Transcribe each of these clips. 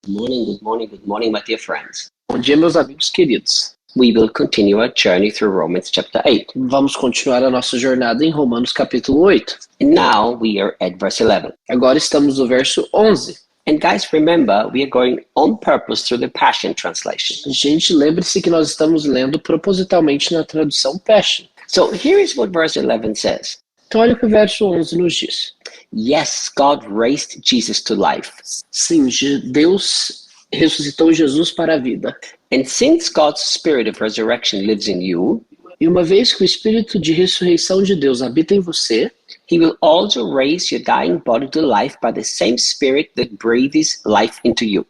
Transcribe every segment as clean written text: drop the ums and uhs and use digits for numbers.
Good morning, my dear friends. Bom dia, meus amigos queridos. We will continue our journey through Romans chapter 8. Vamos continuar a nossa jornada em Romanos capítulo 8. And now we are at verse 11. Agora estamos no verso 11. And guys, remember, we are going on purpose through the Passion Translation. Gente, lembre-se que nós estamos lendo propositalmente na tradução Passion. So here is what verse 11 says. Então olha o que o verso 11 nos diz. Yes, God raised Jesus to life. Sim, Deus ressuscitou Jesus para a vida. And since God's spirit of resurrection lives in you, E uma vez que o Espírito de ressurreição de Deus habita em você, He will also raise your dying body to life by the same spirit that breathes life into you.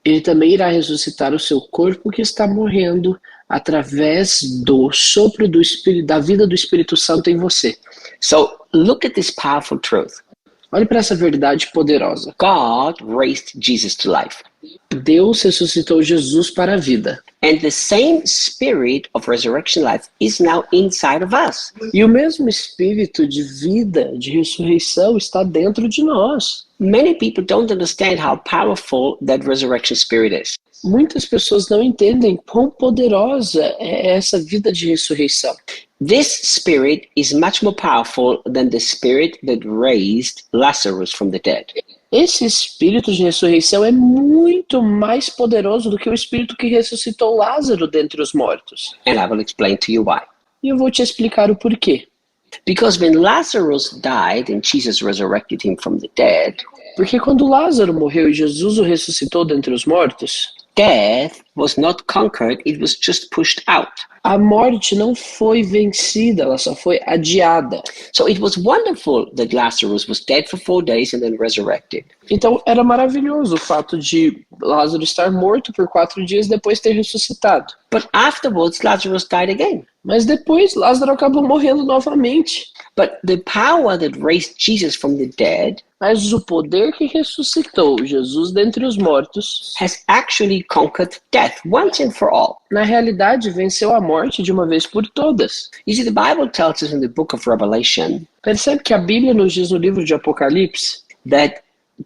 Ele também irá ressuscitar o seu corpo que está morrendo através do sopro do Espírito, da vida do Espírito Santo em você. So look at this powerful truth. Olhe para essa verdade poderosa. God raised Jesus to life. Deus ressuscitou Jesus para a vida. And the same spirit of resurrection life is now inside of us. E o mesmo espírito de vida, de ressurreição, está dentro de nós. Many people don't understand how powerful that resurrection spirit is. Muitas pessoas não entendem quão poderosa é essa vida de ressurreição. This spirit is much more powerful than the spirit that raised Lazarus from the dead. Esse espírito de ressurreição é muito mais poderoso do que o espírito que ressuscitou Lázaro dentre os mortos. And I will explain to you why. E eu vou te explicar o porquê. Because when Lazarus died and Jesus resurrected him from the dead, Porque quando Lázaro morreu e Jesus o ressuscitou dentre os mortos, death was not conquered, it was just pushed out. a morte não foi vencida, ela só foi adiada. So it was wonderful that Lazarus was dead for 4 days and then resurrected. Então era maravilhoso o fato de Lázaro estar morto por 4 dias depois ter ressuscitado. But afterwards, Lazarus died again. Mas depois Lázaro acabou morrendo novamente. But the power that raised Jesus from the dead Mas o poder que ressuscitou Jesus dentre os mortos, has actually conquered death once and for all. na realidade venceu a morte de uma vez por todas. You see, the Bible tells us in the book of Revelation Percebe que a Bíblia nos diz no livro de Apocalipse that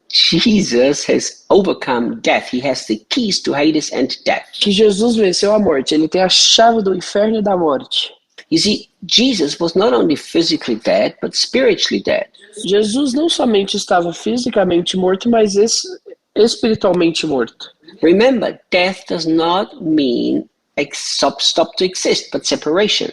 Jesus has overcome death. He has the keys to Hades and death. que Jesus venceu a morte, ele tem a chave do inferno e da morte. You see, Jesus was not only physically dead, but spiritually dead. Jesus não somente estava fisicamente morto, mas espiritualmente morto. Remember, death does not mean stop to exist, but separation.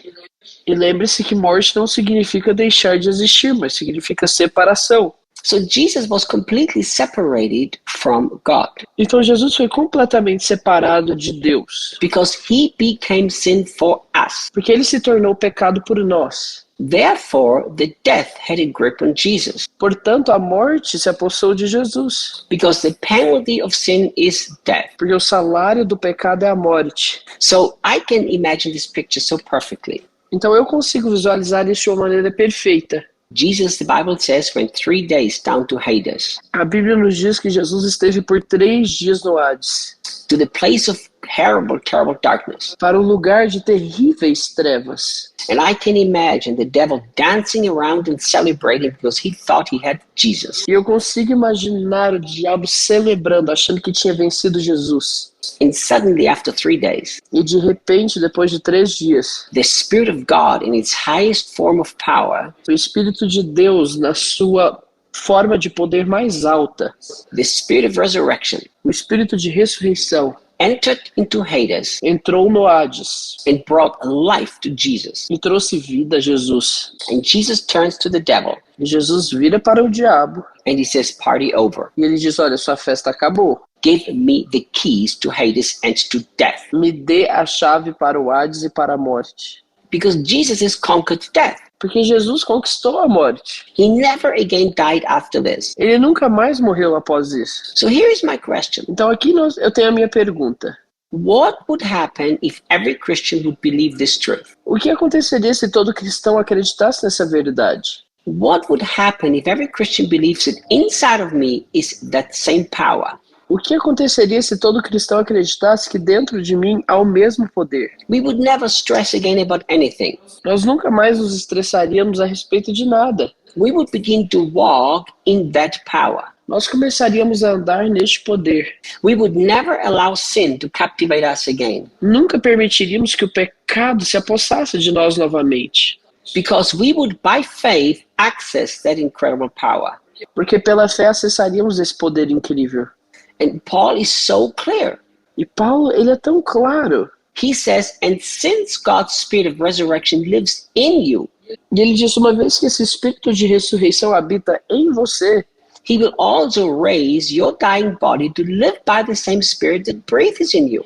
E lembre-se que morte não significa deixar de existir, mas significa separação. So Jesus was completely separated from God Então Jesus foi completamente separado de Deus, because he became sin for us. porque ele se tornou pecado por nós. Therefore, the death had a grip on Jesus Portanto, a morte se apossou de Jesus, because the penalty of sin is death. porque o salário do pecado é a morte. So I can imagine this picture so perfectly. Então eu consigo visualizar isso de uma maneira perfeita. Jesus, the Bible says, went 3 days down to Hades, A Bíblia nos diz que Jesus esteve por 3 dias no Hades, to the place of terrible darkness. para um lugar de terríveis trevas. And I can imagine the devil dancing around and celebrating because he thought he had Jesus. E eu consigo imaginar o diabo celebrando, achando que tinha vencido Jesus. And suddenly, after 3 days, E de repente, depois de 3 dias, the Spirit of God in its highest form of power, o Espírito de Deus, na sua forma de poder mais alta, the Spirit of resurrection, o Espírito de ressurreição, entered into Hades entrou no Hades and brought life to Jesus. e trouxe vida a Jesus. And Jesus turns to the devil E Jesus vira para o diabo and he says, "Party over. e ele diz, olha, sua festa acabou. Give me the keys to Hades and to death." Me dê a chave para o Hades e para a morte. Because Jesus has conquered death. Porque Jesus conquistou a morte. He never again died after this. Ele nunca mais morreu após isso. So here is my question. Então aqui eu tenho a minha pergunta. What would happen if every Christian would believe this truth? O que aconteceria se todo cristão acreditasse nessa verdade? What would happen if every Christian believes that inside of me is that same power? O que aconteceria se todo cristão acreditasse que dentro de mim há o mesmo poder? We would never stress again about anything. Nós nunca mais nos estressaríamos a respeito de nada. We would begin to walk in that power. nós começaríamos a andar neste poder. We would never allow sin to captivate us again, Nunca permitiríamos que o pecado se apossasse de nós novamente, because we would, by faith, access that incredible power. porque pela fé acessaríamos esse poder incrível. And Paul is so clear. E Paulo, ele é tão claro. He says, and since God's spirit of resurrection lives in you, E ele diz, uma vez que esse espírito de ressurreição habita em você, he will also raise your dying body to live by the same spirit that breathes in you.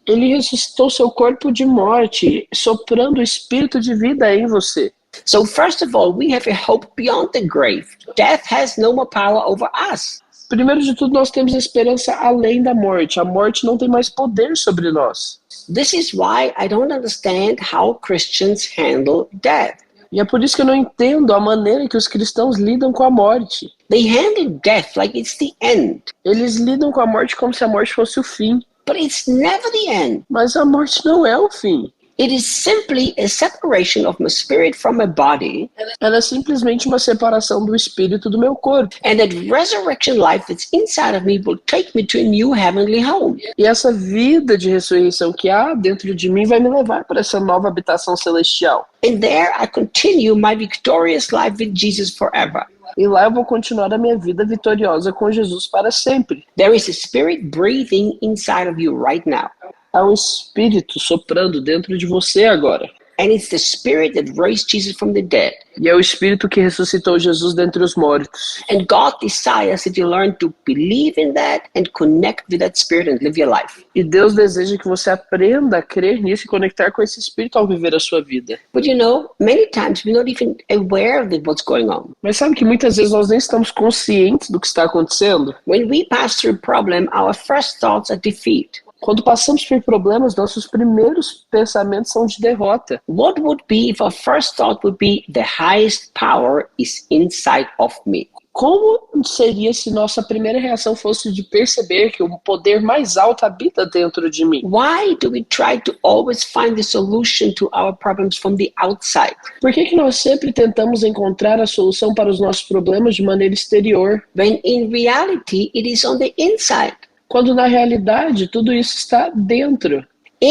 ele ressuscitou seu corpo de morte, soprando o espírito de vida em você. So first of all, we have a hope beyond the grave. Death has no more power over us. Primeiro de tudo, nós temos a esperança além da morte. A morte não tem mais poder sobre nós. This is why I don't understand how Christians handle death. E é por isso que eu não entendo a maneira que os cristãos lidam com a morte. They handle death like it's the end, Eles lidam com a morte como se a morte fosse o fim. but it's never the end. Mas a morte não é o fim. It is simply a separation of my spirit from my body, Ela é simplesmente uma separação do espírito do meu corpo. and that resurrection life that's inside of me will take me to a new heavenly home. E essa vida de ressurreição que há dentro de mim vai me levar para essa nova habitação celestial. And there I continue my victorious life with Jesus forever. E lá eu vou continuar a minha vida vitoriosa com Jesus para sempre. There is a spirit breathing inside of you right now. Há um espírito soprando dentro de você agora. And it's the spirit that raised Jesus from the dead. E é o espírito que ressuscitou Jesus dentre os mortos. And God desires that you learn to believe in that and connect with that spirit and live your life. E Deus deseja que você aprenda a crer nisso e conectar com esse espírito ao viver a sua vida. But you know, many times we're not even aware of what's going on. Mas sabe que muitas vezes nós nem estamos conscientes do que está acontecendo? When we pass through a problem, our first thoughts are defeat. Quando passamos por problemas, nossos primeiros pensamentos são de derrota. What would be if our first thought would be the highest power is inside of me? Como seria se nossa primeira reação fosse de perceber que o poder mais alto habita dentro de mim? Why do we try to always find the solution to our problems from the outside? Por que nós sempre tentamos encontrar a solução para os nossos problemas de maneira exterior, When in reality, it is on the inside. quando na realidade tudo isso está dentro,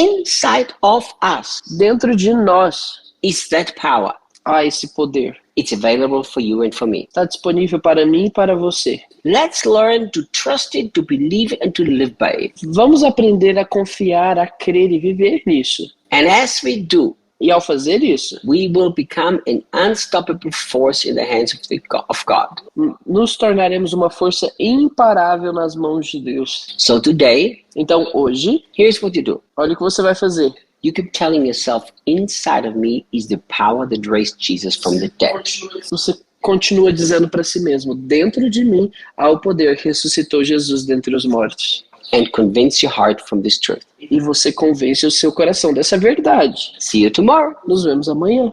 Inside of us dentro de nós, is that power. há esse poder. It's available for you and for me. Está disponível para mim e para você. Let's learn to trust it, to believe it, and to live by it. Vamos aprender a confiar, a crer e viver nisso. And as we do, E ao fazer isso, we will become an unstoppable force in the hands of God. nos tornaremos uma força imparável nas mãos de Deus. So today, Então hoje, here's what you do. olha o que você vai fazer. You keep telling yourself, inside of me is the power that raised Jesus from the dead. Você continua dizendo para si mesmo, dentro de mim há o poder que ressuscitou Jesus dentre os mortos. And convince your heart from this truth. E você convence o seu coração dessa verdade. See you tomorrow. Nos vemos amanhã.